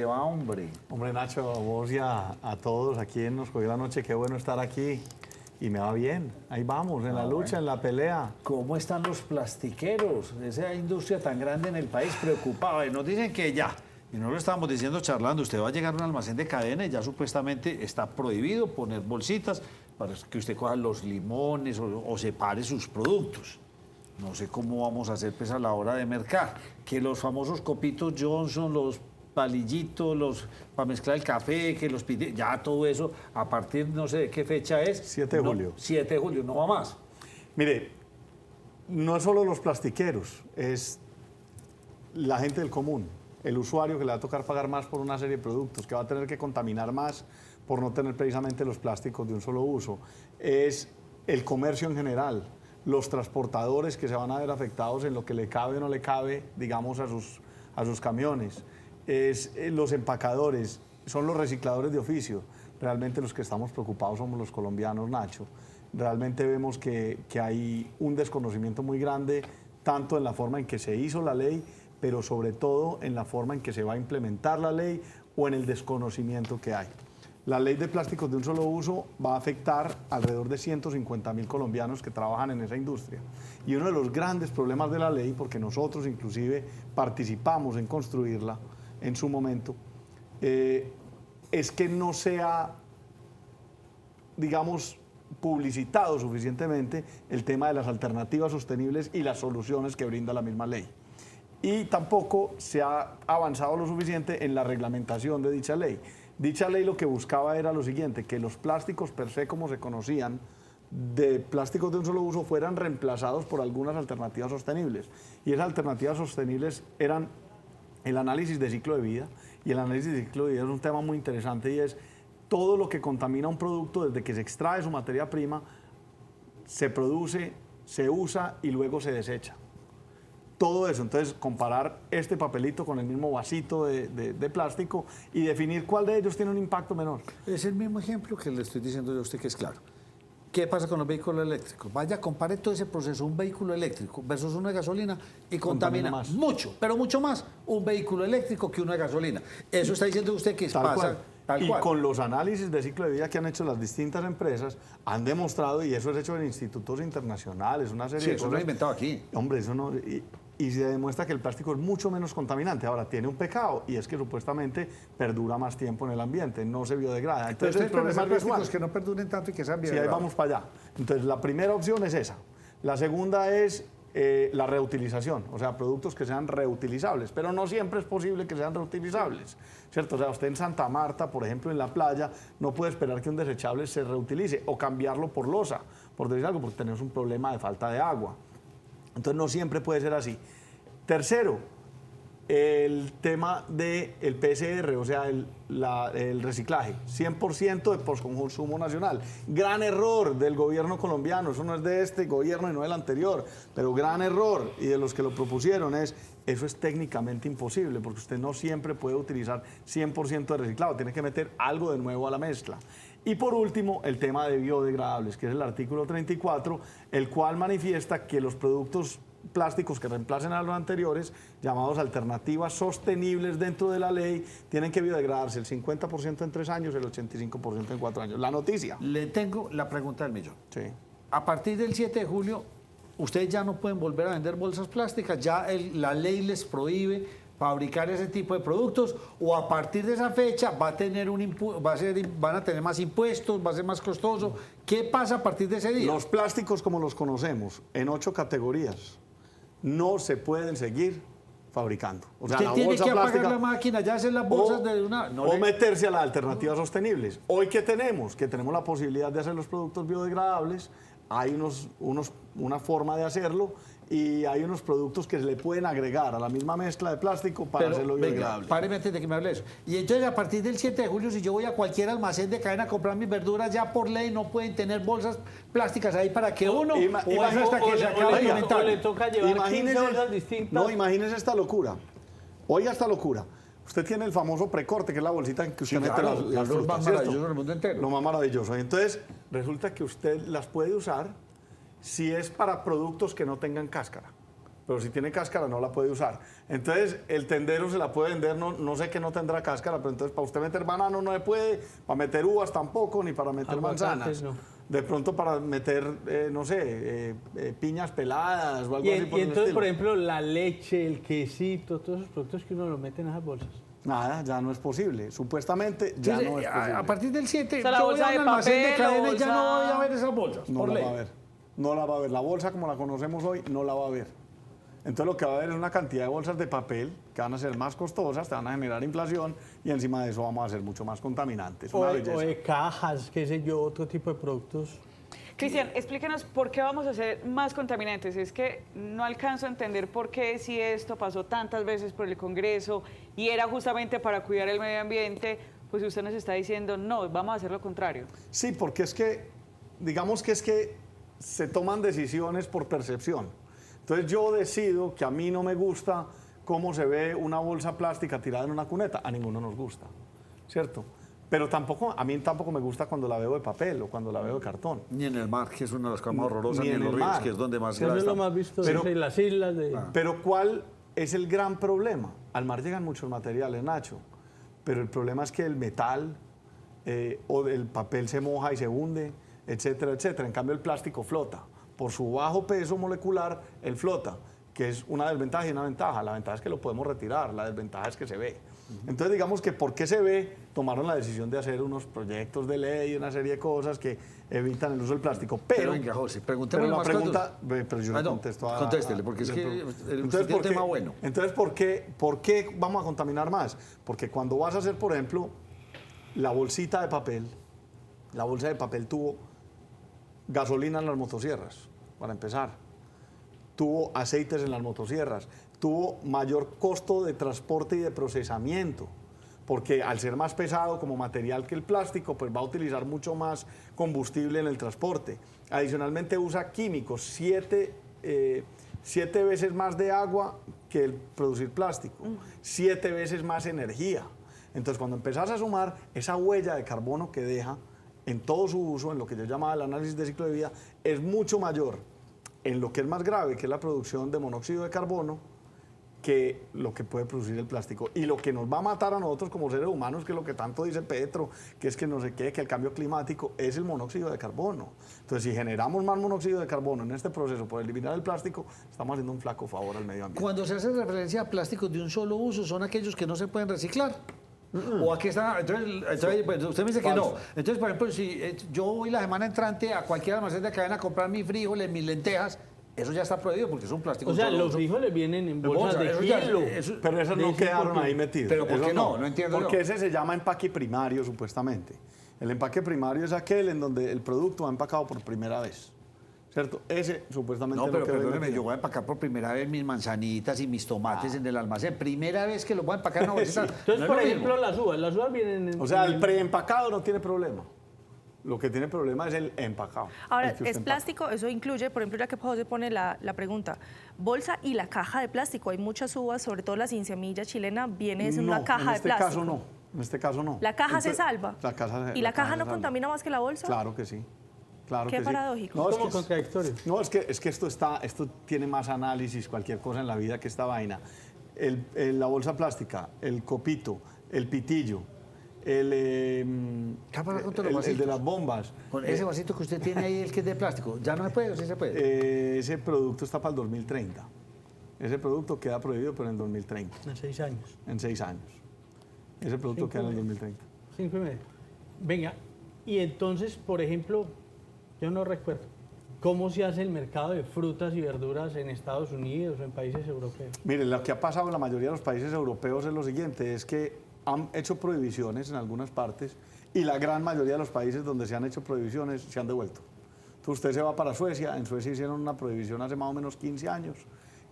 le va, hombre? Hombre, Nacho, a vos y a todos aquí en Nos Cogió la Noche, qué bueno estar aquí. Y me va bien, ahí vamos, en la lucha, en la pelea. ¿Cómo están los plastiqueros? Esa industria tan grande en el país, preocupada. Nos dicen que ya, y no lo estábamos diciendo charlando, usted va a llegar a un almacén de cadena y ya supuestamente está prohibido poner bolsitas para que usted coja los limones o separe sus productos. No sé cómo vamos a hacer pues a la hora de mercar. Que los famosos copitos Johnson, los palillitos, para mezclar el café, que los pide, ya todo eso, a partir no sé de qué fecha es. 7 de julio. 7 de julio, no va más. Mire, no es solo los plastiqueros, es la gente del común, el usuario que le va a tocar pagar más por una serie de productos, que va a tener que contaminar más por no tener precisamente los plásticos de un solo uso. Es el comercio en general, los transportadores que se van a ver afectados en lo que le cabe o no le cabe, digamos, a sus camiones. Es los empacadores, son los recicladores de oficio. Realmente los que estamos preocupados somos los colombianos, Nacho. Realmente vemos que hay un desconocimiento muy grande, tanto en la forma en que se hizo la ley, pero sobre todo en la forma en que se va a implementar la ley o en el desconocimiento que hay. La ley de plásticos de un solo uso va a afectar alrededor de 150.000 colombianos que trabajan en esa industria. Y uno de los grandes problemas de la ley, porque nosotros inclusive participamos en construirla, en su momento, es que no sea, digamos, publicitado suficientemente el tema de las alternativas sostenibles y las soluciones que brinda la misma ley. Y tampoco se ha avanzado lo suficiente en la reglamentación de dicha ley. Dicha ley lo que buscaba era lo siguiente, que los plásticos per se, como se conocían, de plásticos de un solo uso, fueran reemplazados por algunas alternativas sostenibles. Y esas alternativas sostenibles eran el análisis de ciclo de vida, y el análisis de ciclo de vida es un tema muy interesante y es todo lo que contamina un producto desde que se extrae su materia prima, se produce, se usa y luego se desecha. Todo eso, entonces comparar este papelito con el mismo vasito de plástico y definir cuál de ellos tiene un impacto menor. Es el mismo ejemplo que le estoy diciendo yo a usted que es claro. ¿Qué pasa con los vehículos eléctricos? Vaya, compare todo ese proceso, un vehículo eléctrico versus uno de gasolina y contamina más. Mucho, pero mucho más un vehículo eléctrico que uno de gasolina. Eso está diciendo usted que tal pasa cual. tal y cual. Con los análisis de ciclo de vida que han hecho las distintas empresas, han demostrado, y eso es hecho en institutos internacionales, una serie de eso cosas. lo he inventado aquí. Hombre, eso no... Y se demuestra que el plástico es mucho menos contaminante. Ahora, tiene un pecado, y es que supuestamente perdura más tiempo en el ambiente, no se biodegrada. Entonces, el problema es plásticos que no perduren tanto y que sean Sí, biodegradables. ahí vamos para allá. Entonces, la primera opción es esa. La segunda es la reutilización, o sea, productos que sean reutilizables, pero no siempre es posible que sean reutilizables, ¿cierto? O sea, usted en Santa Marta, por ejemplo, en la playa, no puede esperar que un desechable se reutilice o cambiarlo por losa, por decir algo, porque tenemos un problema de falta de agua. Entonces, no siempre puede ser así. Tercero, el tema del PCR, o sea, el reciclaje, 100% de postconsumo nacional. Gran error del gobierno colombiano, eso no es de este gobierno y no del anterior, pero gran error, y de los que lo propusieron eso es técnicamente imposible, porque usted no siempre puede utilizar 100% de reciclado, tiene que meter algo de nuevo a la mezcla. Y por último, el tema de biodegradables, que es el artículo 34, el cual manifiesta que los productos plásticos que reemplacen a los anteriores, llamados alternativas sostenibles dentro de la ley, tienen que biodegradarse el 50% en 3 años, el 85% en 4 años. La noticia. Le tengo la pregunta del millón. Sí. A partir del 7 de julio, ustedes ya no pueden volver a vender bolsas plásticas, ya la ley les prohíbe fabricar ese tipo de productos, o a partir de esa fecha va a tener van a tener más impuestos, va a ser más costoso. ¿Qué pasa a partir de ese día? Los plásticos como los conocemos, en 8 categorías, no se pueden seguir fabricando. O sea, usted la tiene bolsa que apagar plástica, la máquina, ya hacen las bolsas de una... o meterse a las alternativas sostenibles. Hoy, ¿qué tenemos? Que tenemos la posibilidad de hacer los productos biodegradables, hay una forma de hacerlo, y hay unos productos que se le pueden agregar a la misma mezcla de plástico para hacerlo biodegradable. Páreme antes de que me hable eso. Y entonces, a partir del 7 de julio, si yo voy a cualquier almacén de cadena a comprar mis verduras, ya por ley no pueden tener bolsas plásticas ahí para que uno, o es hasta que se acabe el inventario. Le toca llevar 15 bolsas distintas. No, imagínese esta locura. Oiga esta locura. Usted tiene el famoso precorte, que es la bolsita en que usted mete las frutas, lo más maravilloso del mundo entero. Lo más maravilloso. Entonces, resulta que usted las puede usar si es para productos que no tengan cáscara. pero si tiene cáscara no la puede usar. Entonces, el tendero se la puede vender, no sé que no tendrá cáscara, pero entonces para usted meter banano no se puede, para meter uvas tampoco, ni para meter Aguacates, manzanas. no. De pronto para meter, no sé, piñas peladas o algo así por Y el entonces, estilo. por ejemplo, la leche, el quesito, todos esos productos que uno lo mete en esas bolsas. Nada, ya no es posible. Supuestamente ya no es posible. A partir del 7, O sea, la yo voy bolsa a un de almacén de papel, cadena la y ya no bolsa- voy a ver esas bolsas, No por la ley. va a ver. No la va a ver. La bolsa como la conocemos hoy no la va a ver. Entonces lo que va a haber es una cantidad de bolsas de papel que van a ser más costosas, te van a generar inflación y encima de eso vamos a ser mucho más contaminantes. O Una de, belleza. o de cajas, qué sé yo, otro tipo de productos. Cristian, explíquenos por qué vamos a ser más contaminantes. Es que no alcanzo a entender por qué si esto pasó tantas veces por el Congreso y era justamente para cuidar el medio ambiente, pues usted nos está diciendo, no, vamos a hacer lo contrario. Sí, porque es que, digamos que es que se toman decisiones por percepción. Entonces yo decido que a mí no me gusta cómo se ve una bolsa plástica tirada en una cuneta. A ninguno nos gusta, ¿cierto? Pero tampoco, a mí tampoco me gusta cuando la veo de papel o cuando la veo de cartón. Ni en el mar, que es una de las cosas más horrorosas, Ni ni en en los el ríos, mar. que es donde más Eso grave es lo está. más visto Pero- en las islas de... Pero ¿cuál es el gran problema? Al mar llegan muchos materiales, Nacho, pero el problema es que el metal o el papel se moja y se hunde, etcétera, etcétera. En cambio el plástico flota. Por su bajo peso molecular, él flota, que es una desventaja y una ventaja. La ventaja es que lo podemos retirar, la desventaja es que se ve. Entonces digamos que ¿por qué se ve? Tomaron la decisión de hacer unos proyectos de ley, una serie de cosas que evitan el uso del plástico. Pero venga, José, preguntémosle la más pregunta, pero yo no no, contesto a... contéstele, porque es que usted tiene ¿por un qué- tema bueno. Entonces, ¿por qué vamos a contaminar más? Porque cuando vas a hacer, por ejemplo, la bolsita de papel, la bolsa de papel tuvo gasolina en las motosierras, para empezar. Tuvo aceites en las motosierras. Tuvo mayor costo de transporte y de procesamiento. Porque al ser más pesado como material que el plástico, pues va a utilizar mucho más combustible en el transporte. Adicionalmente usa químicos, 7 veces más de agua que el producir plástico, 7 veces más energía. Entonces, cuando empezás a sumar esa huella de carbono que deja en todo su uso, en lo que yo llamaba el análisis de ciclo de vida, es mucho mayor en lo que es más grave, que es la producción de monóxido de carbono, que lo que puede producir el plástico. Y lo que nos va a matar a nosotros como seres humanos, que es lo que tanto dice Petro, que es que no sé qué, que el cambio climático es el monóxido de carbono. Entonces, si generamos más monóxido de carbono en este proceso por eliminar el plástico, estamos haciendo un flaco favor al medio ambiente. Cuando se hace referencia a plásticos de un solo uso, son aquellos que no se pueden reciclar. O aquí está, entonces pues, usted me dice que no. Falso. Entonces, por ejemplo, si yo voy la semana entrante a cualquier almacén de cadena a comprar mis frijoles, mis lentejas, eso ya está prohibido porque es un plástico. O sea, de un solo los uso. frijoles vienen en bolsas bolsa, de eso ya- kilo. eso- Pero esos de no 5 quedaron kilos. ahí metidos. ¿Pero por Esos qué no? No entiendo Porque yo. ese se llama empaque primario, supuestamente. El empaque primario es aquel en donde el producto va empacado por primera vez. ¿Cierto? Ese supuestamente No, pero quedó ahí perdóneme, metido. yo voy a empacar por primera vez mis manzanitas y mis tomates en el almacén. Primera vez que los voy a empacar en una bolsita. Entonces, No es por lo ejemplo, mismo. las uvas vienen en... O sea, el en- preempacado no tiene problema. Lo que tiene problema es el empacado. Ahora, el que usted es empaca. plástico, eso incluye, por ejemplo, ya que José pone la pregunta, bolsa y la caja de plástico. Hay muchas uvas, sobre todo la sin semilla chilena, viene en una caja en este de plástico. caso no. En este caso no. ¿La caja se Entonces, salva? ¿Y la caja se no salva. contamina más que la bolsa? Claro que sí. Claro Qué que sí. paradójico. No, es como que- contradictorio. No, es que esto tiene más análisis, cualquier cosa en la vida que esta vaina. La bolsa plástica, el copito, el pitillo, ¿Qué pasa con todos los el de vasitos? las bombas. Con ese vasito que usted tiene ahí, el que es de plástico, ¿ya no se puede o sí se puede? Ese producto está para el 2030. Ese producto queda prohibido, pero en el 2030, En 6 años. en 6 años. Ese producto queda en el 2030. 5 y medio. Venga, y entonces, por ejemplo, yo no recuerdo, ¿cómo se hace el mercado de frutas y verduras en Estados Unidos o en países europeos? Mire, lo que ha pasado en la mayoría de los países europeos es lo siguiente, es que han hecho prohibiciones en algunas partes y la gran mayoría de los países donde se han hecho prohibiciones se han devuelto. Entonces usted se va para Suecia, en Suecia hicieron una prohibición hace más o menos 15 años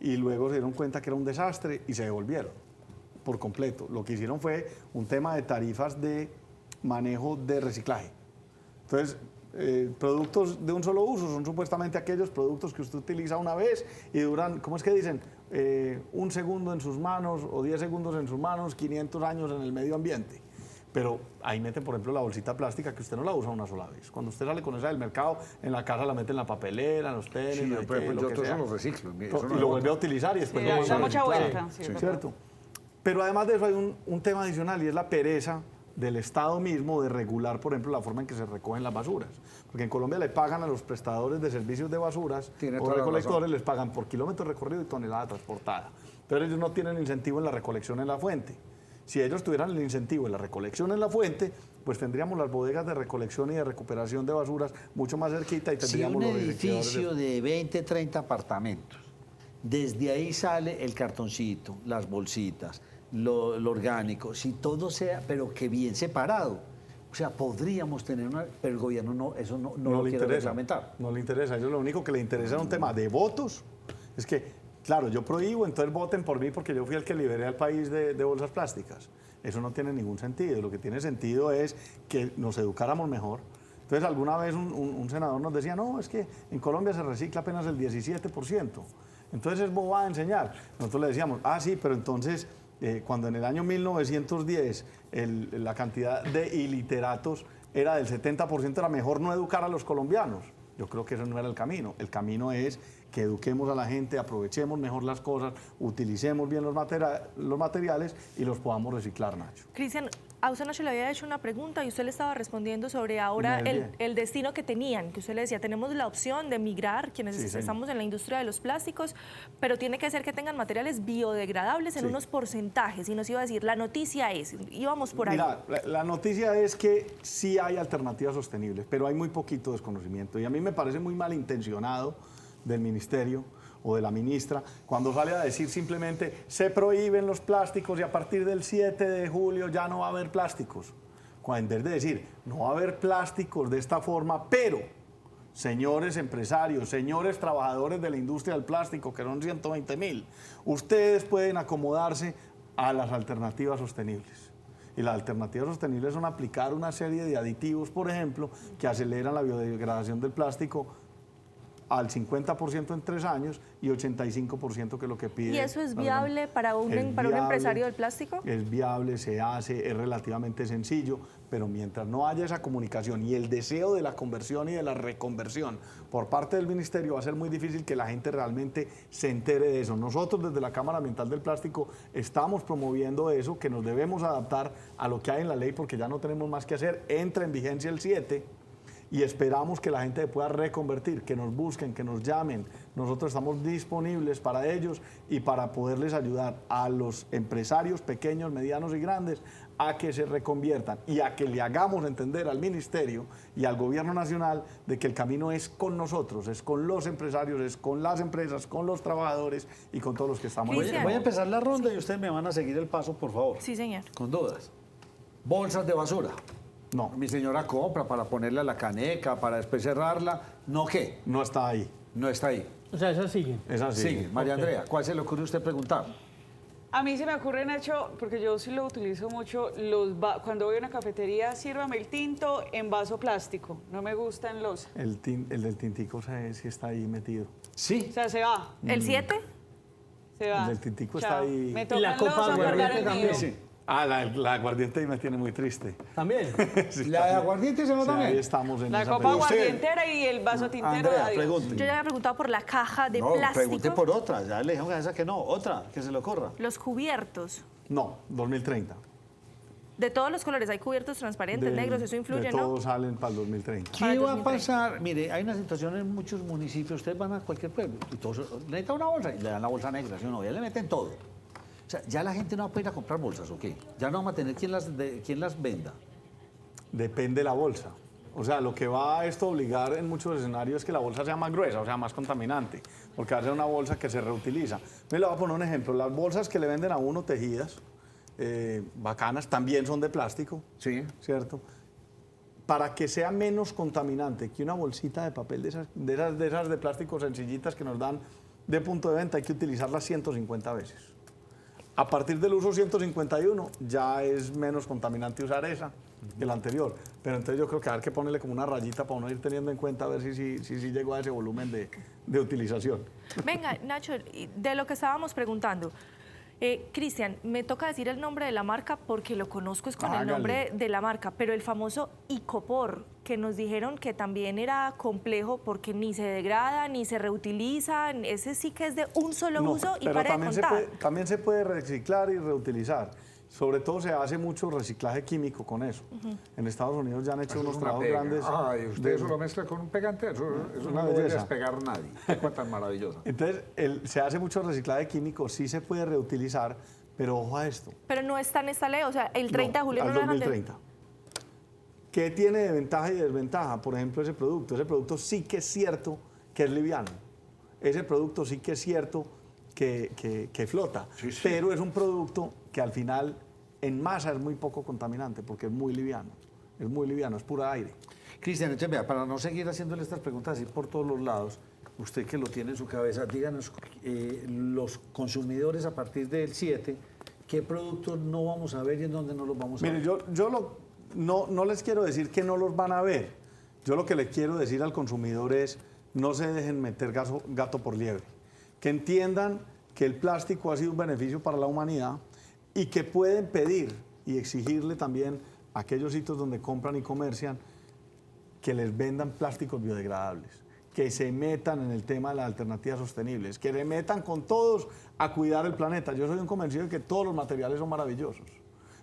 y luego se dieron cuenta que era un desastre y se devolvieron por completo. Lo que hicieron fue un tema de tarifas de manejo de reciclaje. Entonces, productos de un solo uso son supuestamente aquellos productos que usted utiliza una vez y duran, ¿cómo es que dicen? 1 segundo en sus manos o 10 segundos en sus manos, 500 años en el medio ambiente. pero ahí meten, por ejemplo, la bolsita plástica que usted no la usa una sola vez. Cuando usted sale con esa del mercado, en la casa la mete en la papelera, en los tenis, Sí, no sé pero qué, lo yo que todo sea. eso lo reciclo. Y Eso no lo es vuelve a utilizar y después Sí, lo vuelve da a mucha reciclar. vuelta, sí, es verdad. ¿Cierto? Pero además de eso hay un tema adicional y es la pereza del Estado mismo de regular, por ejemplo, la forma en que se recogen las basuras. Porque en Colombia le pagan a los prestadores de servicios de basuras Tiene o toda la recolectores, razón. les pagan por kilómetro recorrido y tonelada transportada. Pero ellos no tienen incentivo en la recolección en la fuente. Si ellos tuvieran el incentivo en la recolección en la fuente, pues tendríamos las bodegas de recolección y de recuperación de basuras mucho más cerquita y Si tendríamos un los recicladores edificio de 20, 30 apartamentos, desde ahí sale el cartoncito, las bolsitas, lo orgánico, si todo sea, pero que bien separado. O sea, podríamos tener una, pero el gobierno no, eso no lo le quiere interesa. reglamentar. No le interesa. A ellos lo único que le interesa es un tema de votos. Es que, claro, yo prohíbo, entonces voten por mí porque yo fui el que liberé al país de bolsas plásticas. Eso no tiene ningún sentido. Lo que tiene sentido es que nos educáramos mejor. Entonces, alguna vez un senador nos decía, no, es que en Colombia se recicla apenas el 17%. Entonces es bobada enseñar. Nosotros le decíamos, sí, pero entonces, cuando en el año 1910 la cantidad de iliteratos era del 70%, era mejor no educar a los colombianos. Yo creo que eso no era el camino. El camino es que eduquemos a la gente, aprovechemos mejor las cosas, utilicemos bien los materiales y los podamos reciclar, Nacho. Cristian, a usted Nacho le había hecho una pregunta y usted le estaba respondiendo sobre ahora Me desvié. el destino que tenían, que usted le decía, tenemos la opción de migrar, quienes Sí, señor. estamos en la industria de los plásticos, pero tiene que ser que tengan materiales biodegradables en Sí. unos porcentajes. Y nos iba a decir, la noticia es, íbamos por ahí. Mira, la noticia es que sí hay alternativas sostenibles, pero hay muy poquito desconocimiento. Y a mí me parece muy malintencionado del ministerio o de la ministra cuando sale a decir simplemente se prohíben los plásticos y a partir del 7 de julio ya no va a haber plásticos. Cuando en vez de decir no va a haber plásticos de esta forma, pero señores empresarios, señores trabajadores de la industria del plástico, que son 120.000, ustedes pueden acomodarse a las alternativas sostenibles. Y las alternativas sostenibles son aplicar una serie de aditivos, por ejemplo, que aceleran la biodegradación del plástico al 50% en 3 años y 85% que es lo que pide. ¿Y eso es viable para un empresario del plástico? Es viable, se hace, es relativamente sencillo, pero mientras no haya esa comunicación y el deseo de la conversión y de la reconversión por parte del ministerio, va a ser muy difícil que la gente realmente se entere de eso. Nosotros desde la Cámara Ambiental del Plástico estamos promoviendo eso, que nos debemos adaptar a lo que hay en la ley porque ya no tenemos más que hacer. Entra en vigencia el 7 y esperamos que la gente pueda reconvertir, que nos busquen, que nos llamen. Nosotros estamos disponibles para ellos y para poderles ayudar a los empresarios pequeños, medianos y grandes a que se reconviertan y a que le hagamos entender al Ministerio y al Gobierno Nacional de que el camino es con nosotros, es con los empresarios, es con las empresas, con los trabajadores y con todos los que estamos Cristian. Voy a empezar la ronda y ustedes me van a seguir el paso, por favor. Sí, señor. Con dudas. Bolsas de basura. No, Mi señora compra para ponerle a la caneca, para después cerrarla. ¿No qué? no está ahí. No está ahí. O sea, esas siguen. Es así. Sigue. María Ok. Andrea, ¿cuál se le ocurre a usted preguntar? A mí se me ocurre, Nacho, porque yo sí lo utilizo mucho, cuando voy a una cafetería, sírvame el tinto en vaso plástico. No me gustan los... El del tintico sí está ahí metido. O Sí. sea, se va, ¿El 7? se va. El del tintico Chao. está ahí. Me Y toca la copa de aguardiente también. Sí. La aguardiente ahí me tiene muy triste. También. Sí, ¿La de aguardiente se va o sea, ahí también? estero en La esa copa película. aguardientera y el vaso tintero. Andrea, adiós. pregunte. Yo ya había preguntado por la caja de No, plástico. pregunte por otra. Ya le dijeron a esa que no. Otra, que se le ocurra. Los cubiertos. No, 2030. De todos los colores, hay cubiertos transparentes, negros, eso influye, de ¿no? todos salen para el 2030. Para ¿Qué el va a 2030. pasar? Mire, hay una situación en muchos municipios. Ustedes van a cualquier pueblo y todos necesitan una bolsa y le dan la bolsa negra, ¿sí o no? Ya le meten todo. O sea, ya la gente no va a poder ir a comprar bolsas, ¿o qué? Ya no vamos a tener quien las venda. Depende la bolsa. O sea, lo que va a esto obligar en muchos escenarios es que la bolsa sea más gruesa, o sea, más contaminante, porque va a ser una bolsa que se reutiliza. Me le voy a poner un ejemplo. Las bolsas que le venden a uno tejidas, bacanas, también son de plástico, Sí. ¿cierto? Para que sea menos contaminante que una bolsita de papel de esas de plástico sencillitas que nos dan de punto de venta, hay que utilizarlas 150 veces. A partir del uso 151 ya es menos contaminante usar esa que la anterior. Pero entonces yo creo que hay que ponerle como una rayita para uno ir teniendo en cuenta a ver si llegó a ese volumen de utilización. Venga, Nacho, y de lo que estábamos preguntando, Cristian, me toca decir el nombre de la marca porque lo conozco, es con el Hágale. nombre de la marca, pero el famoso Icopor, que nos dijeron que también era complejo porque ni se degrada, ni se reutiliza, ese sí que es de un solo No, uso y pero para de también contar. también se puede reciclar y reutilizar. Sobre todo se hace mucho reciclaje químico con eso. En Estados Unidos ya han hecho Eso unos es una trabajos pega. grandes. Ay, usted de- eso lo mezcla con un pegante, eso Una no lo puede belleza. despegar nadie. Qué cosa tan maravillosa. Entonces, se hace mucho reciclaje químico, sí se puede reutilizar, pero ojo a esto. Pero no está en esta ley, o sea, el 30 de julio al no lo dejan de... 2030. ¿Qué tiene de ventaja y desventaja? Por ejemplo, ese producto. Ese producto sí que es cierto que es liviano. Ese producto sí que es cierto que flota. Sí, sí. Pero es un producto que al final en masa es muy poco contaminante porque es muy liviano. Es muy liviano, es pura aire. Cristian, entonces vea, para no seguir haciéndole estas preguntas así por todos los lados, usted que lo tiene en su cabeza, díganos, los consumidores a partir del 7, ¿qué productos no vamos a ver y en dónde no los vamos a Mire, ver? no les quiero decir que no los van a ver. Yo lo que le quiero decir al consumidor es no se dejen meter gato por liebre. Que entiendan que el plástico ha sido un beneficio para la humanidad y que pueden pedir y exigirle también a aquellos sitios donde compran y comercian que les vendan plásticos biodegradables, que se metan en el tema de las alternativas sostenibles, que se metan con todos a cuidar el planeta. Yo soy un convencido de que todos los materiales son maravillosos,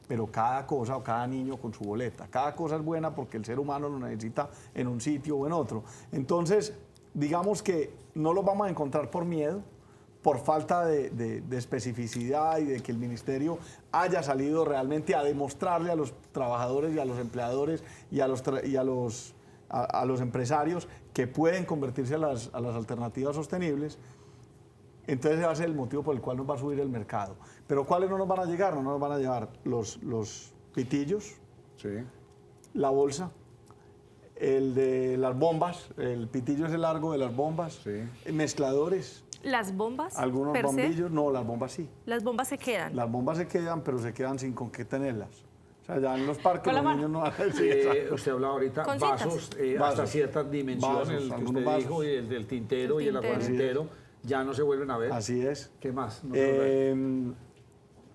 pero cada cosa o cada niño con su boleta, cada cosa es buena porque el ser humano lo necesita en un sitio o en otro. Entonces, digamos que no los vamos a encontrar por miedo, por falta de especificidad y de que el ministerio haya salido realmente a demostrarle a los trabajadores y a los empleadores y a los empresarios que pueden convertirse a las alternativas sostenibles. Entonces ese va a ser el motivo por el cual nos va a subir el mercado. Pero ¿cuáles no nos van a llegar? No nos van a llevar los pitillos, Sí. la bolsa, el de las bombas, el pitillo es el largo de las bombas, Sí. mezcladores, Las bombas, algunos per se, bombillos, no, las bombas sí. las bombas se quedan. Las bombas se quedan, pero se quedan sin con qué tenerlas. O sea, ya en los parques Con la los mano. niños no van a decir exacto. Usted hablaba ahorita Con vasos, cintas. hasta Vasos. ciertas dimensiones, Vasos, el que algunos usted dijo, vasos. y el del tintero El y el tintero. aguardientero, ya no se vuelven a ver. Así es. ¿Qué más? No se vuelven a ver.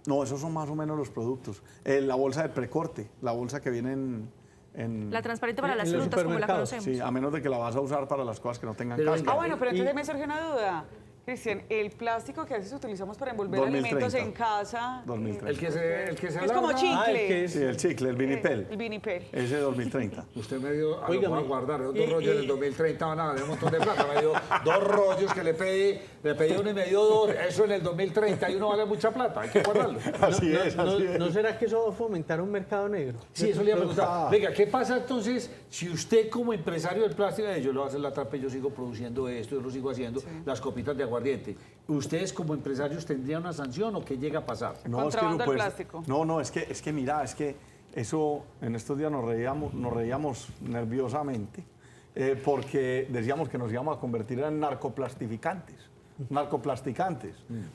No, esos son más o menos los productos. La bolsa de precorte, la bolsa que viene en La transparente para En las los frutas, como la supermercados. conocemos. sí, a menos de que la vas a usar para las cosas que no tengan Pero cáscara. Ah, bueno, pero entonces Y- me surge una duda. Cristian, el plástico que a veces utilizamos para envolver 2030. alimentos en casa. 2030. El que se Es habla como ahora- chicle. Ah, el que es- Sí, el chicle, el vinipel. El vinipel. Ese 2030. Usted me dio, lo Óigame, voy a guardar, dos y- rollos en el y- 2030 van a valer un montón de plata. Me dio 2 rollos que le pedí uno y me dio 2. Eso en el 2030 y uno vale mucha plata, hay que guardarlo. Así es, no, así es. ¿No será que eso va a fomentar un mercado negro? Sí, eso le iba a preguntar. Ah. Venga, ¿qué pasa entonces si usted como empresario del plástico, yo le voy a hacer la trampa y yo sigo produciendo esto, yo lo sigo haciendo, las copitas de aguardiente? ¿Ustedes como empresarios tendrían una sanción o qué llega a pasar? Contrabando del plástico. No, es que mira, es que eso, en estos días nos reíamos nerviosamente porque decíamos que nos íbamos a convertir en narcoplastificantes.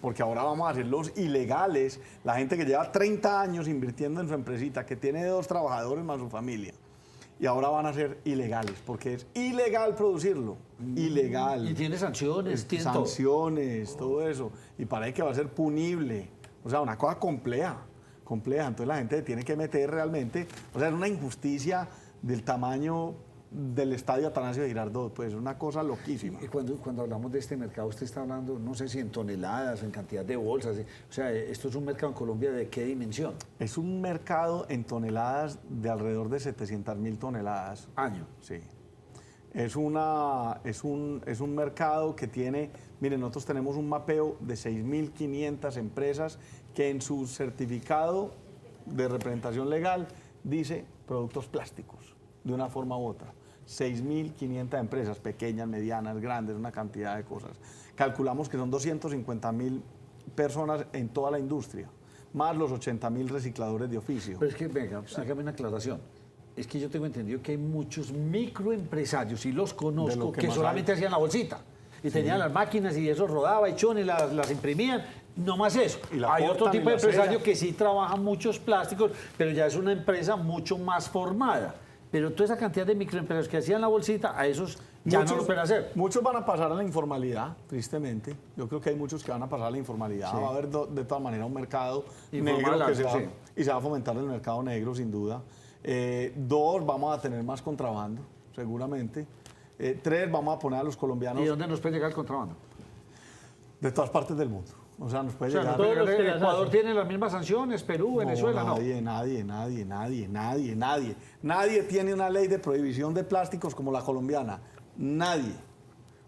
Porque ahora vamos a hacerlos ilegales. La gente que lleva 30 años invirtiendo en su empresita, que tiene 2 trabajadores más su familia, y ahora van a ser ilegales, porque es ilegal producirlo. Ilegal. Y tiene sanciones, tiene todo. Sanciones, todo eso. Y parece que va a ser punible. O sea, una cosa compleja. Entonces la gente tiene que meter realmente. O sea, es una injusticia del tamaño del estadio Atanasio Girardot. Pues es una cosa loquísima. Y cuando hablamos de este mercado, usted está hablando, no sé si en toneladas, en cantidad de bolsas. O sea, esto es un mercado en Colombia de qué dimensión. Es un mercado en toneladas de alrededor de 700.000 toneladas. Año. Sí. Es un mercado que tiene, miren, nosotros tenemos un mapeo de 6.500 empresas que en su certificado de representación legal dice productos plásticos, de una forma u otra. 6.500 empresas, pequeñas, medianas, grandes, una cantidad de cosas. Calculamos que son 250.000 personas en toda la industria, más los 80.000 recicladores de oficio. Pero es que, venga, hágame una aclaración. Es que yo tengo entendido que hay muchos microempresarios, y los De conozco, lo que, que más solamente hay. hacían la bolsita. Y tenían las máquinas y eso rodaba, y chones, las imprimían, no más eso. Y la Hay otro cortan y tipo de la empresario sellan. que sí trabaja muchos plásticos, pero ya es una empresa mucho más formada. Pero toda esa cantidad de microempresarios que hacían la bolsita, a esos ya no lo pueden hacer. Muchos van a pasar a la informalidad, tristemente. Yo creo que hay muchos que van a pasar a la informalidad. Va a haber de todas maneras un mercado Informal, negro que sí. y se va a fomentar el mercado negro, sin duda. 2, vamos a tener más contrabando, seguramente. 3, vamos a poner a los colombianos ¿Y dónde nos puede llegar el contrabando? de todas partes del mundo. O sea, nos puede O sea, llegar... todos los que las Ecuador hacen. tiene las mismas sanciones, Perú, Venezuela, no. Nadie tiene una ley de prohibición de plásticos como la colombiana. Nadie.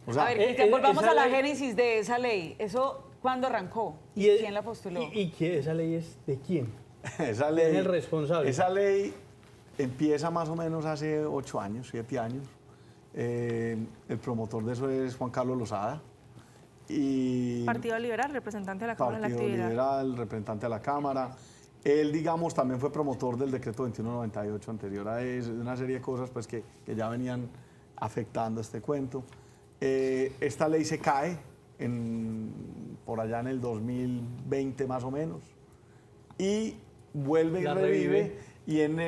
O sea, A ver, Cristian, volvamos esa a la ley- génesis de esa ley. ¿Eso cuándo arrancó? ¿Y es- quién la postuló? ¿Y qué? ¿Esa ley es de quién? esa ley, ¿Quién es el responsable? Esa ley empieza más o menos hace 8 años, 7 años. El promotor de eso es Juan Carlos Lozada. Y Partido Liberal, representante de la Cámara de la Partido Actividad. Liberal, representante de la Cámara. Él, digamos, también fue promotor del decreto 2198 anterior a eso, de una serie de cosas pues, que ya venían afectando este cuento. Esta ley se cae por allá en el 2020 más o menos y vuelve y La revive. revive. Y en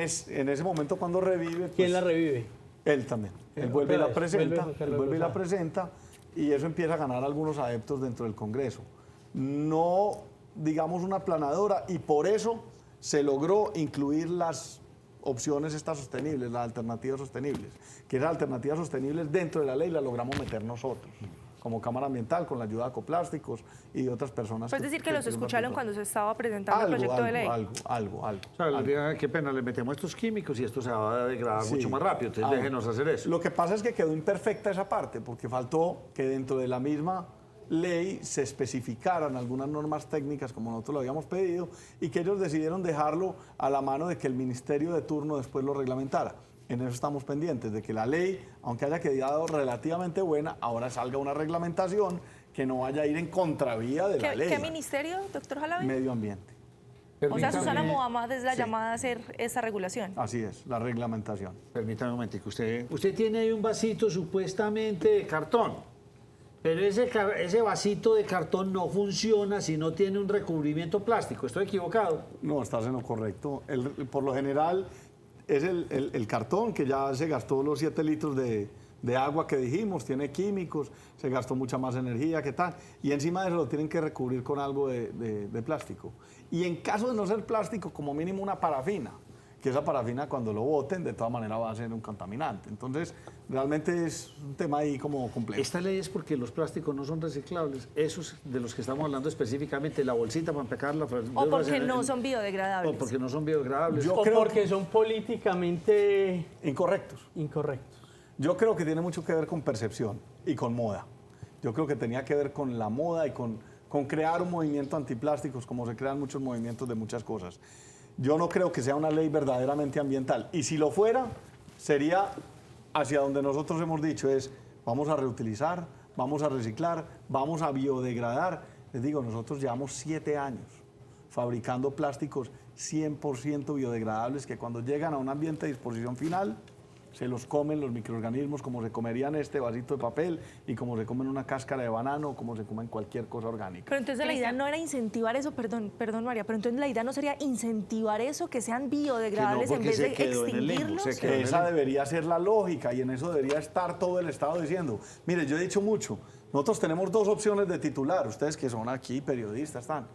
ese momento cuando revive... ¿Quién pues, la revive? él también. Él Pero vuelve y la otra vez, presenta, vuelve Juan él Carlos vuelve y la Lozada. presenta y eso empieza a ganar algunos adeptos dentro del Congreso. No, digamos, una aplanadora y por eso se logró incluir las opciones estas sostenibles, las alternativas sostenibles. Que esas alternativas sostenibles dentro de la ley las logramos meter nosotros, como Cámara Ambiental, con la ayuda de Ecoplásticos y de otras personas. Pues decir que los escucharon cuando se estaba presentando el proyecto de ley. Algo. O sea, le digan, qué pena, le metemos estos químicos y esto se va a degradar Sí. mucho más rápido, entonces Ah, déjenos hacer eso. Lo que pasa es que quedó imperfecta esa parte, porque faltó que dentro de la misma ley se especificaran algunas normas técnicas como nosotros lo habíamos pedido y que ellos decidieron dejarlo a la mano de que el ministerio de turno después lo reglamentara. En eso estamos pendientes, de que la ley, aunque haya quedado relativamente buena, ahora salga una reglamentación que no vaya a ir en contravía de la ley. ¿Qué ministerio, doctor Jalabe? Medio ambiente. O sea, Susana Permítame- Mohamed es la llamada a hacer esa regulación. Así es, la reglamentación. Permítame un momentico, usted tiene ahí un vasito supuestamente de cartón, pero ese vasito de cartón no funciona si no tiene un recubrimiento plástico. ¿Estoy equivocado? No, estás en lo correcto. Por lo general es el cartón que ya se gastó los 7 litros de agua que dijimos, tiene químicos, se gastó mucha más energía, ¿qué tal? Y encima de eso lo tienen que recubrir con algo de plástico. Y en caso de no ser plástico, como mínimo una parafina, que esa parafina cuando lo boten de todas maneras va a ser un contaminante. Entonces, realmente es un tema ahí como complejo. Esta ley es porque los plásticos no son reciclables, esos de los que estamos hablando específicamente, la bolsita para empacarla. O porque no son biodegradables. O porque no son biodegradables. Yo O creo porque son políticamente Incorrectos. incorrectos. Yo creo que tiene mucho que ver con percepción y con moda. Yo creo que tenía que ver con la moda y con crear un movimiento antiplásticos, como se crean muchos movimientos de muchas cosas. Yo no creo que sea una ley verdaderamente ambiental. Y si lo fuera, sería hacia donde nosotros hemos dicho, es vamos a reutilizar, vamos a reciclar, vamos a biodegradar. Les digo, nosotros llevamos 7 años fabricando plásticos 100% biodegradables que cuando llegan a un ambiente de disposición final, se los comen los microorganismos como se comerían este vasito de papel y como se comen una cáscara de banano o como se comen cualquier cosa orgánica. Pero entonces la idea no era incentivar eso, perdón María, pero entonces la idea no sería incentivar eso, que sean biodegradables en porque vez se de quedó en el limbo, extinguirlos. se quedó. Esa debería ser la lógica y en eso debería estar todo el Estado diciendo, mire, yo he dicho mucho, nosotros tenemos 2 opciones de titular, ustedes que son aquí periodistas están,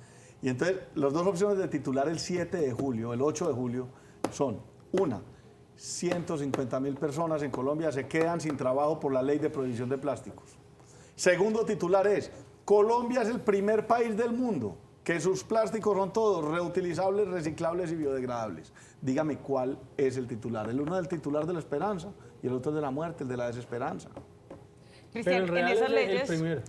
y entonces las 2 opciones de titular el 7 de julio, el 8 de julio son, una, 150.000 personas en Colombia se quedan sin trabajo por la ley de prohibición de plásticos. Segundo titular es, Colombia es el primer país del mundo que sus plásticos son todos reutilizables, reciclables y biodegradables. Dígame cuál es el titular. El uno es el titular de la esperanza y el otro es de la muerte, el de la desesperanza. Cristian, Pero el en real esas es el leyes, primero.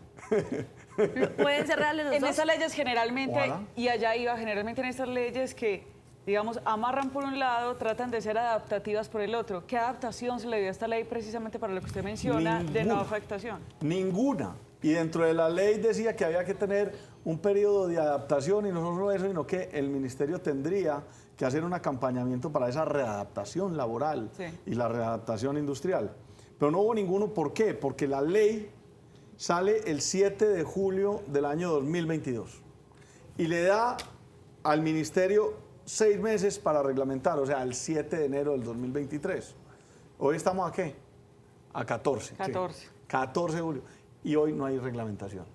Pueden ser reales los en dos. esas leyes generalmente, Ojalá. y allá iba, generalmente en estas leyes que, digamos, amarran por un lado, tratan de ser adaptativas por el otro. ¿Qué adaptación se le dio a esta ley precisamente para lo que usted menciona de no Ninguna. afectación? Ninguna. Y dentro de la ley decía que había que tener un periodo de adaptación y no solo eso, sino que el ministerio tendría que hacer un acompañamiento para esa readaptación laboral Sí. y la readaptación industrial. Pero no hubo ninguno. ¿Por qué? Porque la ley sale el 7 de julio del año 2022 y le da al ministerio 6 meses para reglamentar, o sea, el 7 de enero del 2023. Hoy estamos a qué? a 14. 14. 14 de julio. Y hoy no hay reglamentación.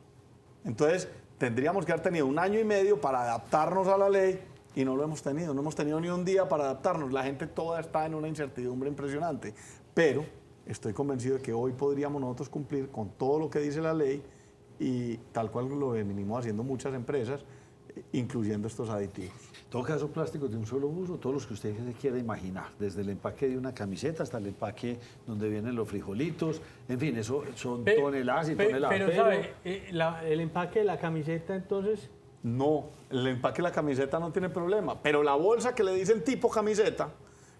Entonces, tendríamos que haber tenido 1 año y medio para adaptarnos a la ley y no lo hemos tenido. No hemos tenido ni un día para adaptarnos. La gente toda está en una incertidumbre impresionante. Pero estoy convencido de que hoy podríamos nosotros cumplir con todo lo que dice la ley y tal cual lo venimos haciendo muchas empresas, incluyendo estos aditivos. En todo caso, plásticos de un solo uso, todos los que usted se quiera imaginar, desde el empaque de una camiseta hasta el empaque donde vienen los frijolitos, en fin, eso son toneladas y toneladas. Pero, ¿sabe? El empaque de la camiseta, entonces, No, el empaque de la camiseta no tiene problema, pero la bolsa que le dicen tipo camiseta,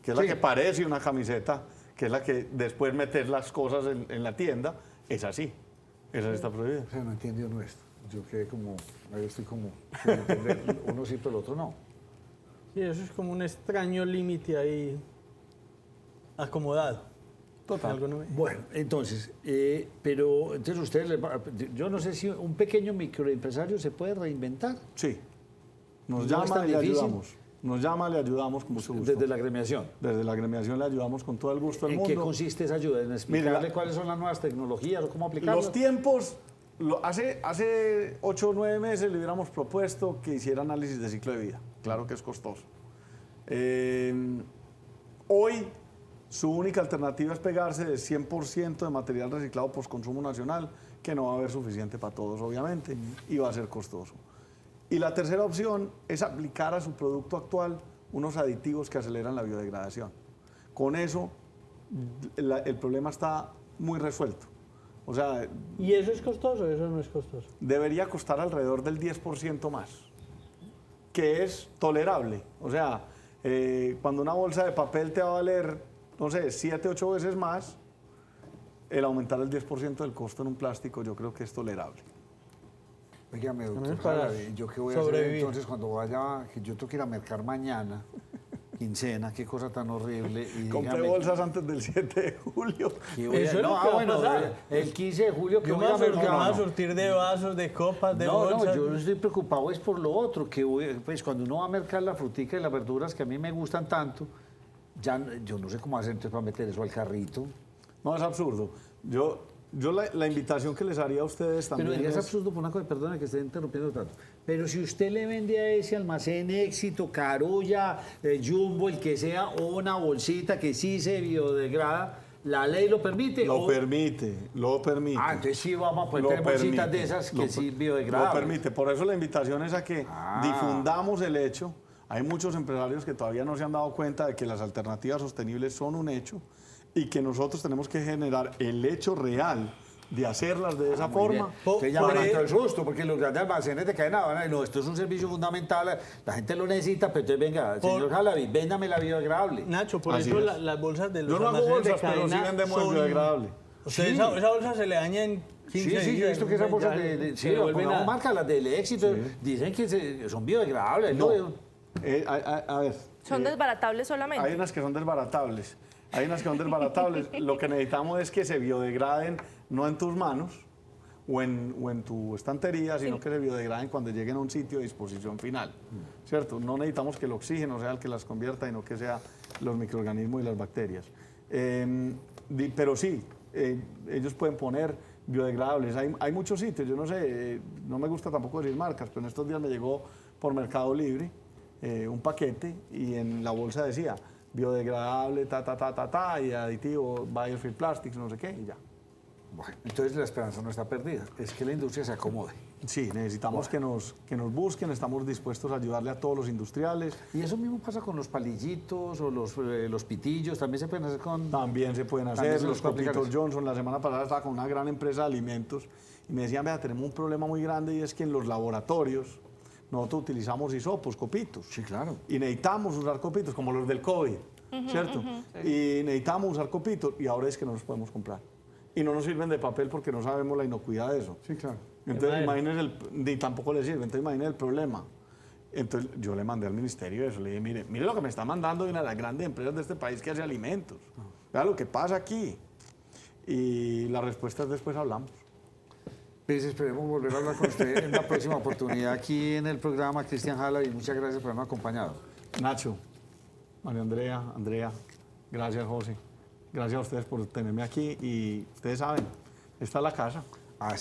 que es la que parece una camiseta, que es la que después metes las cosas en la tienda, es así. Esa está prohibida. O sea, no entiende uno esto. Yo quedé como, ahí estoy como, sin entender, uno sí, pero el otro no. sí, eso es como un extraño límite ahí acomodado. Total. Algo no- Bueno, entonces, pero entonces ustedes, yo no sé si un pequeño microempresario se puede reinventar Sí. Nos No es llama tan y le difícil. ayudamos. Nos llama, le ayudamos con mucho gusto. desde la agremiación. Desde la agremiación le ayudamos con todo el gusto del ¿En mundo. qué consiste esa ayuda? ¿En explicarle Mire, cuáles son las nuevas tecnologías o cómo aplicarlas? Los tiempos, hace 8 o 9 meses le hubiéramos propuesto que hiciera análisis de ciclo de vida. Claro que es costoso. Hoy su única alternativa es pegarse de 100% de material reciclado postconsumo nacional, que no va a haber suficiente para todos, obviamente, y va a ser costoso. Y la tercera opción es aplicar a su producto actual unos aditivos que aceleran la biodegradación. Con eso, el problema está muy resuelto. O sea, ¿Y eso es costoso o eso no es costoso? debería costar alrededor del 10% más, que es tolerable. O sea, cuando una bolsa de papel te va a valer, no sé, 7, 8 veces más, el aumentar el 10% del costo en un plástico yo creo que es tolerable. Oígame, doctor También para Jarabe, ¿yo qué voy a hacer sobrevivir. entonces cuando vaya, que yo tengo que ir a mercar mañana, quincena, qué cosa tan horrible? Y Compré dígame, bolsas antes del 7 de julio. ¿qué voy a- Eso es lo no, que va a bueno, pasar. el 15 de julio que Yo voy me a voy mercar. a surtir de vasos, de copas, de No, bolsas. no, yo estoy preocupado es por lo otro, que pues cuando uno va a mercar la frutica y las verduras que a mí me gustan tanto, ya yo no sé cómo hacer entonces para meter eso al carrito. No, es absurdo. Yo la invitación que les haría a ustedes también Pero es es... absurdo por una cosa, perdone que esté interrumpiendo tanto. Pero si usted le vende a ese almacén Éxito, Carolla, Jumbo, el que sea, o una bolsita que sí se biodegrada, ¿la ley lo permite? Lo o- permite, lo permite. Ah, entonces sí vamos a poder Lo tener bolsitas permite, de esas lo que sí per- biodegradas. Lo permite, por eso la invitación es a que Ah. difundamos el hecho. Hay muchos empresarios que todavía no se han dado cuenta de que las alternativas sostenibles son un hecho y que nosotros tenemos que generar el hecho real de hacerlas de esa forma. Se llama Por tanto el susto, porque los grandes almacenes de cadena van a decir, no, esto es un servicio fundamental, la gente lo necesita, pero entonces venga, señor Jalavi, véndame la biodegradable. Nacho, por Así eso es. las bolsas de los Yo no hago almacenes bolsas, de pero sí cadena vendemos el son- biodegradable. O sea, Sí. esa bolsa se le daña en 15 Sí, sí, yo he días, visto que esas bolsas ya de se sí, vuelven pongamos a- marca, las del éxito, dicen que son biodegradables. No, ¿no? a ver. Son desbaratables solamente. Hay unas que son desbaratables. Hay unas que son desbaratables. Lo que necesitamos es que se biodegraden no en tus manos o en tu estantería, sino que se biodegraden cuando lleguen a un sitio de disposición final. ¿Cierto? No necesitamos que el oxígeno sea el que las convierta, sino que sea los microorganismos y las bacterias. Pero sí, ellos pueden poner biodegradables. Hay muchos sitios, yo no sé, no me gusta tampoco decir marcas, pero en estos días me llegó por Mercado Libre un paquete y en la bolsa decía biodegradable, y aditivo, Biofield Plastics, no sé qué, y ya. Bueno, entonces la esperanza no está perdida, es que la industria se acomode. Sí, necesitamos que nos busquen, estamos dispuestos a ayudarle a todos los industriales. Y eso mismo pasa con los palillitos o los pitillos, también se pueden hacer con... También se pueden También hacer, se los los puede aplicar copitos eso. Johnson. La semana pasada estaba con una gran empresa de alimentos y me decían, vea, tenemos un problema muy grande y es que en los laboratorios nosotros utilizamos hisopos, copitos. Sí, claro. Y necesitamos usar copitos, como los del COVID, ¿cierto? Y necesitamos usar copitos y ahora es que no los podemos comprar. Y no nos sirven de papel porque no sabemos la inocuidad de eso. Sí, claro. Entonces, imagínense, ni tampoco le sirve, entonces imagínense el problema. Entonces, yo le mandé al ministerio eso, le dije, mire lo que me está mandando una de las grandes empresas de este país que hace alimentos. Vea lo que pasa aquí. Y la respuesta es después hablamos. Pues esperemos volver a hablar con usted en la próxima oportunidad aquí en el programa. Cristian Jalavi, muchas gracias por haberme acompañado. Nacho, María Andrea, gracias, José. Gracias a ustedes por tenerme aquí y ustedes saben, esta es la casa. Así